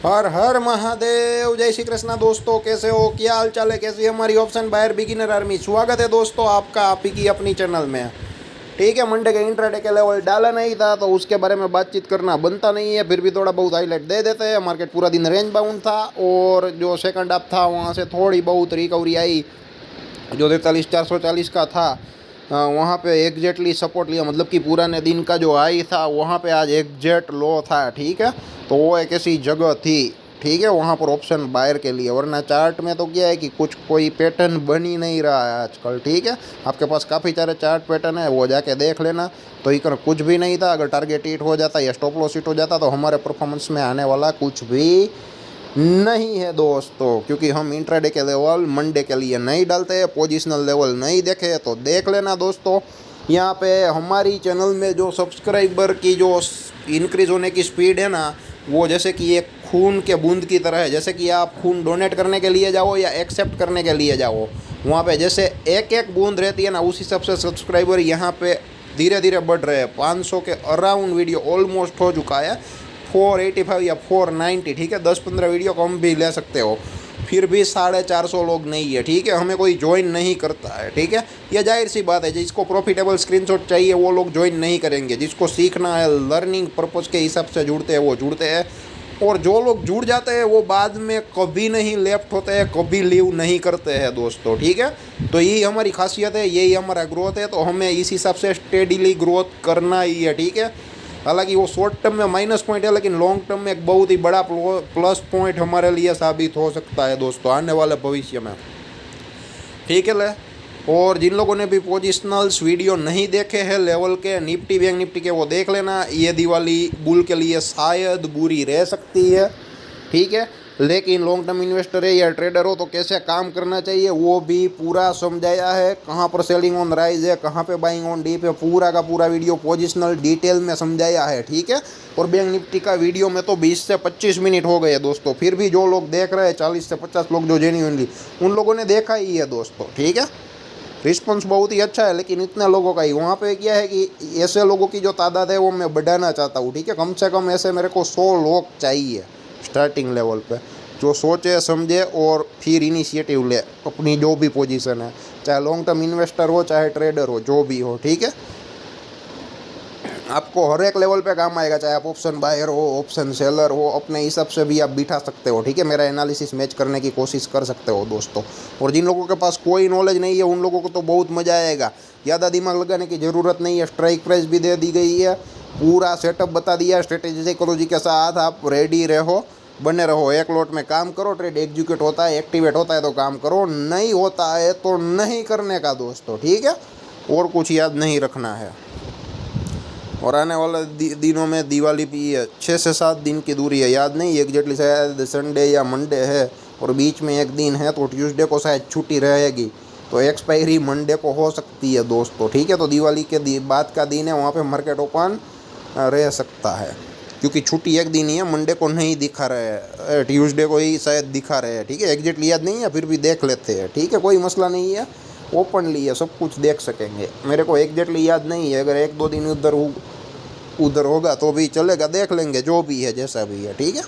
हर हर महादेव। जय श्री कृष्णा दोस्तों, कैसे हो, क्या हाल चाल है, कैसी है हमारी ऑप्शन बायर बिगिनर आर्मी। स्वागत है दोस्तों आपका आप ही की अपनी चैनल में। ठीक है, मंडे के इंट्राडे के लेवल डाला नहीं था तो उसके बारे में बातचीत करना बनता नहीं है, फिर भी थोड़ा बहुत हाईलाइट दे देते हैं। मार्केट पूरा दिन रेंज बाउंड था और जो सेकंड हाफ था वहाँ से थोड़ी बहुत रिकवरी आई। जो 43,440 का था वहाँ पे एग्जैक्टली सपोर्ट लिया, मतलब कि पुराने दिन का जो हाई था वहाँ पे आज एग्जैक्ट लो था। ठीक है, तो वो एक ऐसी जगह थी, ठीक है, वहाँ पर ऑप्शन बायर के लिए। वरना चार्ट में तो क्या है कि कुछ कोई पैटर्न बन ही नहीं रहा है आजकल। ठीक है, आपके पास काफ़ी सारे चार्ट पैटर्न है, वो जाके देख लेना। तो इधर कुछ भी नहीं था। अगर टारगेट हिट हो जाता या स्टॉप लॉस हिट हो जाता तो हमारे परफॉर्मेंस में आने वाला कुछ भी नहीं है दोस्तों, क्योंकि हम इंट्राडे के लेवल मंडे के लिए नहीं डालते हैं। पोजिशनल लेवल नहीं देखे तो देख लेना दोस्तों। यहाँ पे हमारी चैनल में जो सब्सक्राइबर की जो इंक्रीज़ होने की स्पीड है ना, वो जैसे कि एक खून के बूंद की तरह है। जैसे कि आप खून डोनेट करने के लिए जाओ या एक्सेप्ट करने के लिए जाओ, वहाँ पे जैसे एक एक बूंद रहती है ना, उस हिसाब से सब्सक्राइबर यहाँ पे धीरे धीरे बढ़ रहे हैं। 500 के अराउंड वीडियो ऑलमोस्ट हो चुका है, 485 या 490। ठीक है, 10-15 वीडियो कम भी ले सकते हो, फिर भी 450 लोग नहीं है। ठीक है, हमें कोई ज्वाइन नहीं करता है। ठीक है, यह जाहिर सी बात है, जिसको प्रॉफिटेबल स्क्रीनशॉट चाहिए वो लोग ज्वाइन नहीं करेंगे। जिसको सीखना है, लर्निंग पर्पज़ के हिसाब से जुड़ते हैं वो जुड़ते हैं, और जो लोग जुड़ जाते हैं वो बाद में कभी नहीं लेफ्ट होते हैं, कभी लीव नहीं करते हैं दोस्तों। ठीक है, तो यही हमारी खासियत है, यही हमारा ग्रोथ है। तो हमें इस हिसाब से स्टेडीली ग्रोथ करना ही है। ठीक है, हालांकि वो शॉर्ट टर्म में माइनस पॉइंट है, लेकिन लॉन्ग टर्म में एक बहुत ही बड़ा प्लस पॉइंट हमारे लिए साबित हो सकता है दोस्तों आने वाले भविष्य में। ठीक है ले, और जिन लोगों ने भी पोजिशनल्स वीडियो नहीं देखे हैं लेवल के, निफ्टी बैंक निफ्टी के, वो देख लेना। ये दिवाली बुल के लिए शायद बुरी रह सकती है। ठीक है, लेकिन लॉन्ग टर्म इन्वेस्टर है या ट्रेडर हो तो कैसे काम करना चाहिए वो भी पूरा समझाया है। कहाँ पर सेलिंग ऑन राइज है, कहाँ पे बाइंग ऑन डीप है, पूरा का पूरा वीडियो पोजिशनल डिटेल में समझाया है। ठीक है, और बैंक निफ्टी का वीडियो में तो 20 से 25 मिनट हो गए दोस्तों, फिर भी जो लोग देख रहे हैं 40 से 50 लोग जो जेन्युइनली, उन लोगों ने देखा ही है दोस्तों। ठीक है, रिस्पॉन्स बहुत ही अच्छा है, लेकिन इतने लोगों का ही। वहाँ पे क्या है कि ऐसे लोगों की जो तादाद है वो मैं बढ़ाना चाहता हूँ। ठीक है, कम से कम ऐसे मेरे को 100 लोग चाहिए स्टार्टिंग लेवल पे, जो सोचे समझे और फिर इनिशिएटिव ले अपनी जो भी पोजीशन है, चाहे लॉन्ग टर्म इन्वेस्टर हो चाहे ट्रेडर हो, जो भी हो। ठीक है, आपको हर एक लेवल पे काम आएगा, चाहे आप ऑप्शन बायर हो, ऑप्शन सेलर हो, अपने हिसाब से भी आप बिठा सकते हो। ठीक है, मेरा एनालिसिस मैच करने की कोशिश कर सकते हो दोस्तों। और जिन लोगों के पास कोई नॉलेज नहीं है उन लोगों को तो बहुत मज़ा आएगा, ज़्यादा दिमाग लगाने की ज़रूरत नहीं है। स्ट्राइक प्राइस भी दे दी गई है, पूरा सेटअप बता दिया, स्ट्रेटेजी साइकोलॉजी के साथ आप रेडी रहो, बने रहो। एक लॉट में काम करो, ट्रेड एग्जीक्यूट होता है, एक्टिवेट होता है तो काम करो, नहीं होता है तो नहीं करने का दोस्तों। ठीक है, और कुछ याद नहीं रखना है। और आने वाले दिनों में दिवाली भी है, 6 से 7 दिन की दूरी है, याद नहीं एग्जैक्टली, शायद संडे या मंडे है, और बीच में एक दिन है तो ट्यूसडे को शायद छुट्टी रहेगी, तो एक्सपायरी मंडे को हो सकती है दोस्तों। ठीक है, तो दिवाली के बाद का दिन है, वहाँ पे मार्केट ओपन रह सकता है, क्योंकि छुट्टी एक दिन ही है, मंडे को नहीं दिखा रहे हैं, ट्यूसडे को ही शायद दिखा रहे हैं। ठीक है, एग्जैक्टली याद नहीं है, फिर भी देख लेते हैं। ठीक है, कोई मसला नहीं है, ओपनली है, सब कुछ देख सकेंगे। मेरे को एग्जैक्टली याद नहीं है, अगर 1-2 दिन उधर होगा तो भी चलेगा, देख लेंगे जो भी है जैसा भी है। ठीक है,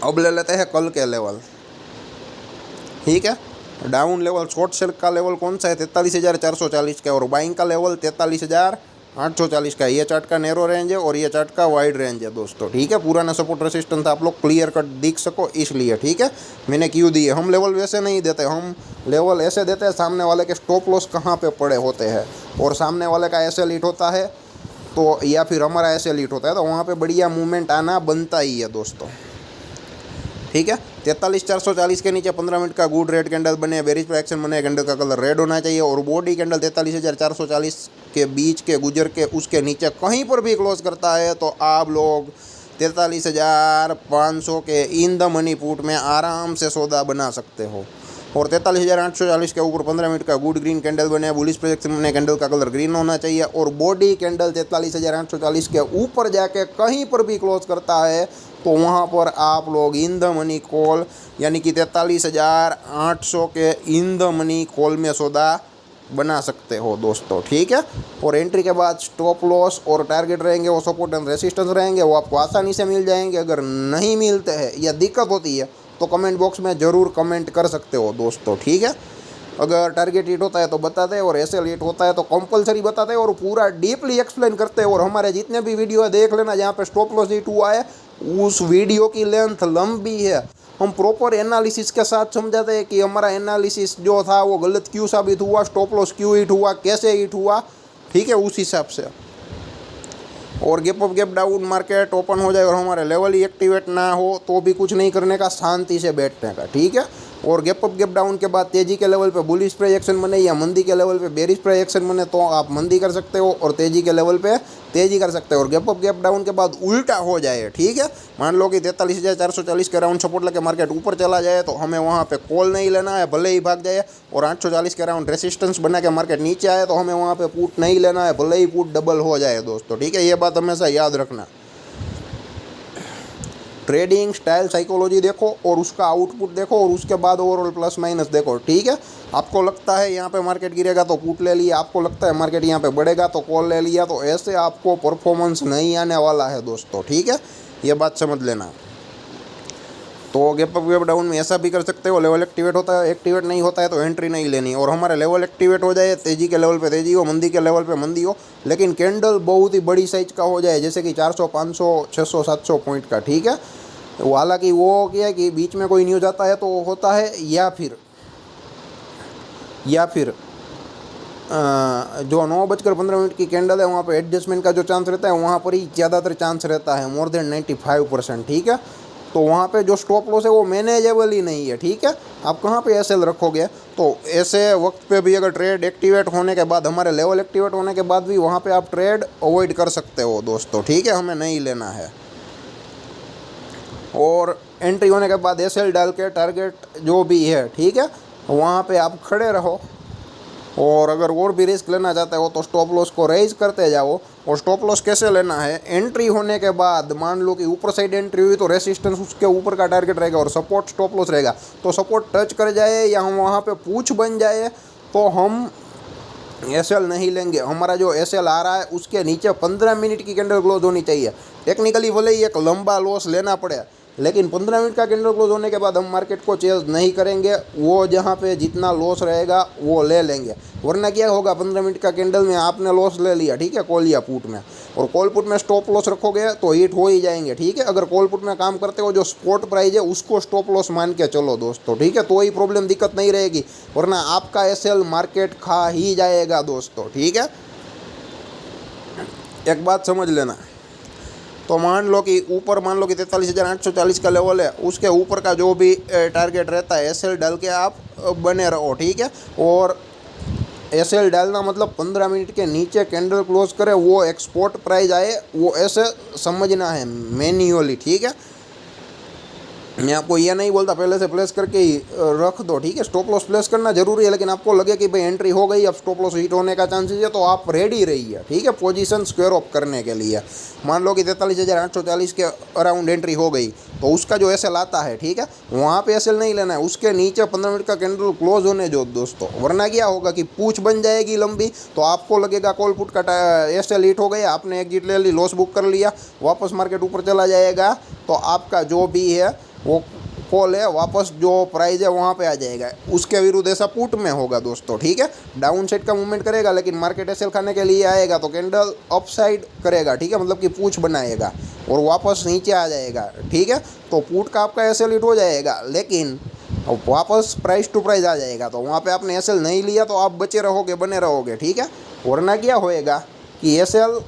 अब ले लेते हैं कल के लेवल। ठीक है, डाउन लेवल शॉर्ट सेल का लेवल कौन सा है, 43,440 का, और बाइंग का लेवल 43,840 का। ये चार्ट का नैरो रेंज है और ये चार्ट का वाइड रेंज है दोस्तों। ठीक है, पुराना सपोर्ट रेसिस्टेंस आप लोग क्लियर कट दिख सको इसलिए। ठीक है, मैंने क्यों दिए, हम लेवल वैसे नहीं देते, हम लेवल ऐसे देते हैं सामने वाले के स्टॉप लॉस कहाँ पे पड़े होते हैं, और सामने वाले का ऐसे लीट होता है तो, या फिर हमारा ऐसे लीट होता है तो वहाँ पे बढ़िया मूवमेंट आना बनता ही है दोस्तों। ठीक है, 43,440 के नीचे 15 मिनट का गुड रेड कैंडल बने, बेरिश पर एक्शन बने, कैंडल का कलर रेड होना चाहिए, और बॉडी कैंडल 43,440 के बीच के गुजर के उसके नीचे कहीं पर भी क्लोज करता है तो आप लोग 43,500 के इन द मनी पुट में आराम से सौदा बना सकते हो। और 43,840 के ऊपर 15 मिनट का गुड ग्रीन कैंडल बने, बुलिश प्रोजेक्शन बने, कैंडल का कलर ग्रीन होना चाहिए, और बॉडी कैंडल 43,840 के ऊपर जाके कहीं पर भी क्लोज करता है तो वहाँ पर आप लोग इन द मनी कॉल, यानी कि 43,800 के इन द मनी कॉल में सौदा बना सकते हो दोस्तों, ठीक है। और एंट्री के बाद स्टॉप लॉस और टारगेट रहेंगे, वो सपोर्ट एंड रेसिस्टेंस रहेंगे, वो आपको आसानी से मिल जाएंगे। अगर नहीं मिलते हैं या दिक्कत होती है तो कमेंट बॉक्स में ज़रूर कमेंट कर सकते हो दोस्तों, ठीक है। अगर टारगेट हिट होता है तो बताते हैं, और ऐसे हिट होता है तो कंपलसरी बताते हैं और पूरा डीपली एक्सप्लेन करते हैं। और हमारे जितने भी वीडियो है देख लेना, जहाँ पे स्टॉप लॉस हिट हुआ है उस वीडियो की लेंथ लंबी है। हम प्रॉपर एनालिसिस के साथ समझाते हैं कि हमारा एनालिसिस जो था वो गलत क्यों साबित हुआ, स्टॉप लॉस क्यों हिट हुआ, कैसे हिट हुआ, ठीक है, उस हिसाब से। और gap up gap down market open हो जाए और हमारे लेवल ही एक्टिवेट ना हो तो भी कुछ नहीं करने का, शांति से बैठने का, ठीक है। और गैप अप गैप डाउन के बाद तेज़ी के लेवल पे बुलिश प्रोजेक्शन बने या मंदी के लेवल पे बेरिश प्रोजेक्शन बने तो आप मंदी कर सकते हो, और तेज़ी के लेवल पे तेज़ी कर सकते हो। और गैप अप गैप डाउन के बाद उल्टा हो जाए, ठीक है, मान लो कि 43,440 के राउंड सपोर्ट लगे मार्केट ऊपर चला जाए तो हमें वहाँ पे कॉल नहीं लेना है, भले ही भाग जाए। और 840 के राउंड रेसिस्टेंस बना के मार्केट नीचे आए तो हमें वहाँ पे पुट नहीं लेना है, भले ही पुट डबल हो जाए दोस्तों, ठीक है। ये बात हमेशा याद रखना। ट्रेडिंग स्टाइल साइकोलॉजी देखो और उसका आउटपुट देखो और उसके बाद ओवरऑल प्लस माइनस देखो, ठीक है। आपको लगता है यहाँ पे मार्केट गिरेगा तो पुट ले लिया, आपको लगता है मार्केट यहाँ पे बढ़ेगा तो कॉल ले लिया, तो ऐसे आपको परफॉर्मेंस नहीं आने वाला है दोस्तों, ठीक है, ये बात समझ लेना। तो गैप अप गैप डाउन में ऐसा भी कर सकते हो, लेवल एक्टिवेट होता है, एक्टिवेट नहीं होता है तो एंट्री नहीं लेनी। और हमारे लेवल एक्टिवेट हो जाए, तेज़ी के लेवल पे तेज़ी हो, मंदी के लेवल पे मंदी हो, लेकिन कैंडल बहुत ही बड़ी साइज का हो जाए, जैसे कि 400, 500, 600, 700 पॉइंट का, ठीक है। वो हालांकि वो क्या है कि बीच में कोई न्यूज़ आता है तो होता है, या फिर जो 9:15 की कैंडल है वहाँ पे एडजस्टमेंट का जो चांस रहता है वहाँ पर ही ज़्यादातर चांस रहता है, मोर देन 95%, ठीक है। तो वहाँ पे जो स्टॉप लॉस है वो मैनेजेबल ही नहीं है, ठीक है। आप कहाँ पे एसएल रखोगे, तो ऐसे वक्त पे भी अगर ट्रेड एक्टिवेट होने के बाद, हमारे लेवल एक्टिवेट होने के बाद भी वहाँ पे आप ट्रेड अवॉइड कर सकते हो दोस्तों, ठीक है, हमें नहीं लेना है। और एंट्री होने के बाद एसएल डाल के टारगेट जो भी है, ठीक है, वहाँ पे आप खड़े रहो। और अगर और भी रिस्क लेना चाहते हो तो स्टॉप लॉस को रेज करते जाओ। और स्टॉप लॉस कैसे लेना है, एंट्री होने के बाद मान लो कि ऊपर साइड एंट्री हुई तो रेसिस्टेंस उसके ऊपर का टारगेट रहेगा और सपोर्ट स्टॉप लॉस रहेगा। तो सपोर्ट टच कर जाए या हम वहाँ पे पूछ बन जाए तो हम एसएल नहीं लेंगे। हमारा जो एसएल आ रहा है उसके नीचे 15 मिनट की कैंडल क्लोज होनी चाहिए। टेक्निकली भले ही एक लंबा लॉस लेना पड़े, लेकिन 15 मिनट का कैंडल क्लोज होने के बाद हम मार्केट को चेंज नहीं करेंगे, वो जहाँ पे जितना लॉस रहेगा वो ले लेंगे। वरना क्या होगा, 15 मिनट का कैंडल में आपने लॉस ले लिया, ठीक है, कॉल या पुट में, और कॉल पुट में स्टॉप लॉस रखोगे तो हिट हो ही जाएंगे, ठीक है। अगर कॉल पुट में काम करते हो जो स्पॉट प्राइस है उसको स्टॉप लॉस मान के चलो दोस्तों, ठीक है, तो ही प्रॉब्लम दिक्कत नहीं रहेगी, वरना आपका एसएल मार्केट खा ही जाएगा दोस्तों, ठीक है। एक बात समझ लेना, तो मान लो कि 43,840 का लेवल है, उसके ऊपर का जो भी टारगेट रहता है एसएल डाल के आप बने रहो, ठीक है। और एसएल डालना मतलब 15 मिनट के नीचे कैंडल क्लोज करे, वो एक्सपोर्ट प्राइस आए, वो ऐसे समझना है मैन्युअली, ठीक है। मैं आपको ये नहीं बोलता पहले से प्लेस करके ही रख दो, ठीक है। स्टॉप लॉस प्लेस करना जरूरी है, लेकिन आपको लगे कि भाई एंट्री हो गई, अब स्टॉप लॉस हिट होने का चांसेस है तो आप रेडी रहिए, ठीक है, पोजीशन स्क्वायर ऑफ करने के लिए। मान लो कि 43,840 के अराउंड एंट्री हो गई तो उसका जो एसएल आता है, ठीक है, वहाँ पे एसएल नहीं लेना है, उसके नीचे 15 मिनट का कैंडल क्लोज होने जो दोस्तों, वरना क्या होगा कि पूछ बन जाएगी लंबी, तो आपको लगेगा कॉल पुट का एसएल हिट हो गया, आपने एग्जिट ले ली, लॉस बुक कर लिया, वापस मार्केट ऊपर चला जाएगा तो आपका जो भी है वो कॉल है वापस जो प्राइस है वहाँ पे आ जाएगा। उसके विरुद्ध ऐसा पुट में होगा दोस्तों, ठीक है, डाउन साइड का मूवमेंट करेगा लेकिन मार्केट एसएल खाने के लिए आएगा तो कैंडल अप साइड करेगा, ठीक है, मतलब कि पूछ बनाएगा और वापस नीचे आ जाएगा, ठीक है। तो पुट का आपका एसएल हिट हो जाएगा लेकिन वापस प्राइस टू प्राइस आ जाएगा, तो वहाँ पे आपने एसएल नहीं लिया तो आप बचे रहोगे, बने रहोगे, ठीक है। वरना क्या होएगा कि एसएल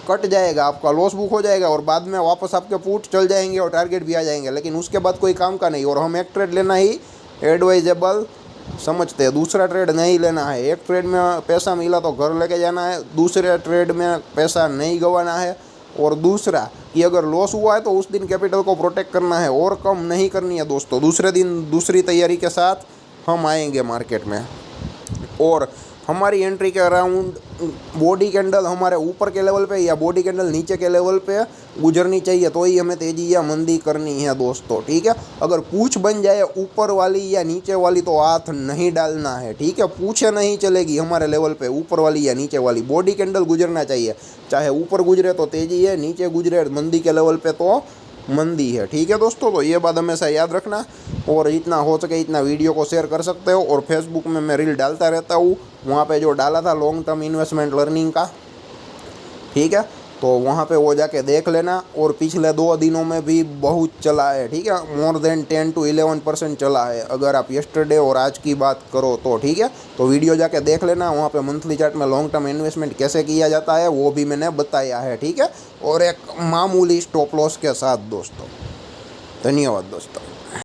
कट जाएगा, आपका लॉस बुक हो जाएगा और बाद में वापस आपके पुट चल जाएंगे और टारगेट भी आ जाएंगे, लेकिन उसके बाद कोई काम का नहीं। और हम एक ट्रेड लेना ही एडवाइजेबल समझते हैं, दूसरा ट्रेड नहीं लेना है। एक ट्रेड में पैसा मिला तो घर लेके जाना है, दूसरे ट्रेड में पैसा नहीं गंवाना है। और दूसरा कि अगर लॉस हुआ है तो उस दिन कैपिटल को प्रोटेक्ट करना है और कम नहीं करनी है दोस्तों। दूसरे दिन दूसरी तैयारी के साथ हम आएंगे मार्केट में और हमारी एंट्री के अराउंड बॉडी कैंडल हमारे ऊपर के लेवल पे या बॉडी कैंडल नीचे के लेवल पे गुजरनी चाहिए, तो ही हमें तेजी या मंदी करनी है दोस्तों। ठीक है, अगर पूछ बन जाए ऊपर वाली या नीचे वाली तो हाथ नहीं डालना है। ठीक है, पूछे नहीं चलेगी हमारे लेवल पे, ऊपर वाली या नीचे वाली, बॉडी कैंडल गुजरना चाहिए। चाहे ऊपर गुजरे तो तेजी है, नीचे गुजरे मंदी के लेवल पे तो मंदी है। ठीक है दोस्तों, तो ये बात हमेशा याद रखना, और जितना हो सके इतना वीडियो को शेयर कर सकते हो। और फेसबुक में मैं रील डालता रहता हूँ, वहाँ पे जो डाला था लॉन्ग टर्म इन्वेस्टमेंट लर्निंग का, ठीक है, तो वहाँ पे वो जाके देख लेना। और पिछले 2 दिनों में भी बहुत चला है। ठीक है, मोर देन 10 to 11% चला है अगर आप यस्टरडे और आज की बात करो तो। ठीक है, तो वीडियो जाके देख लेना, वहाँ पे मंथली चार्ट में लॉन्ग टर्म इन्वेस्टमेंट कैसे किया जाता है वो भी मैंने बताया है। ठीक है, और एक मामूली स्टॉप लॉस के साथ दोस्तों। धन्यवाद दोस्तों।